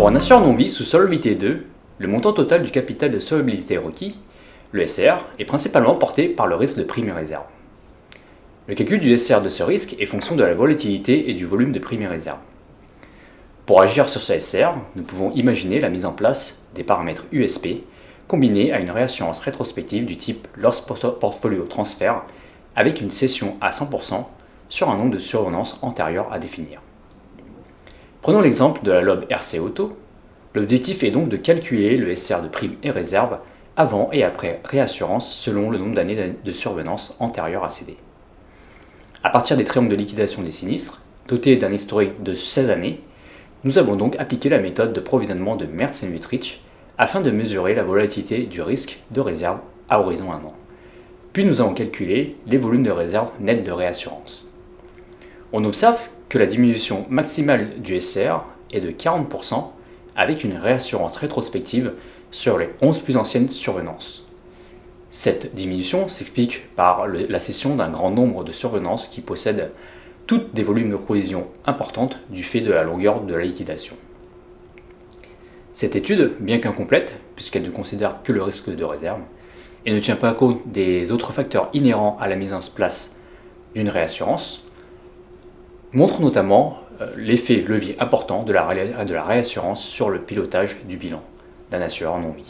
Pour un assureur non-vie sous solvabilité 2, le montant total du capital de solvabilité requis, le SCR, est principalement porté par le risque de prime et réserve. Le calcul du SCR de ce risque est fonction de la volatilité et du volume de prime et réserve. Pour agir sur ce SCR, nous pouvons imaginer la mise en place des paramètres USP combinés à une réassurance rétrospective du type Loss Portfolio Transfer avec une cession à 100% sur un nombre de survenances antérieures à définir. Prenons l'exemple de la LOB RC Auto. L'objectif est donc de calculer le SCR de prime et réserve avant et après réassurance selon le nombre d'années de survenance antérieures à céder. À partir des triangles de liquidation des sinistres, dotés d'un historique de 16 années, nous avons donc appliqué la méthode de provisionnement de Merz et Wüthrich afin de mesurer la volatilité du risque de réserve à horizon 1 an. Puis nous avons calculé les volumes de réserve nettes de réassurance. On observe que la diminution maximale du SCR est de 40% avec une réassurance rétrospective sur les 11 plus anciennes survenances. Cette diminution s'explique par la cession d'un grand nombre de survenances qui possèdent toutes des volumes de provision importantes du fait de la longueur de la liquidation. Cette étude, bien qu'incomplète, puisqu'elle ne considère que le risque de réserve, et ne tient pas compte des autres facteurs inhérents à la mise en place d'une réassurance, montre notamment l'effet levier important de la réassurance sur le pilotage du bilan d'un assureur non-vie.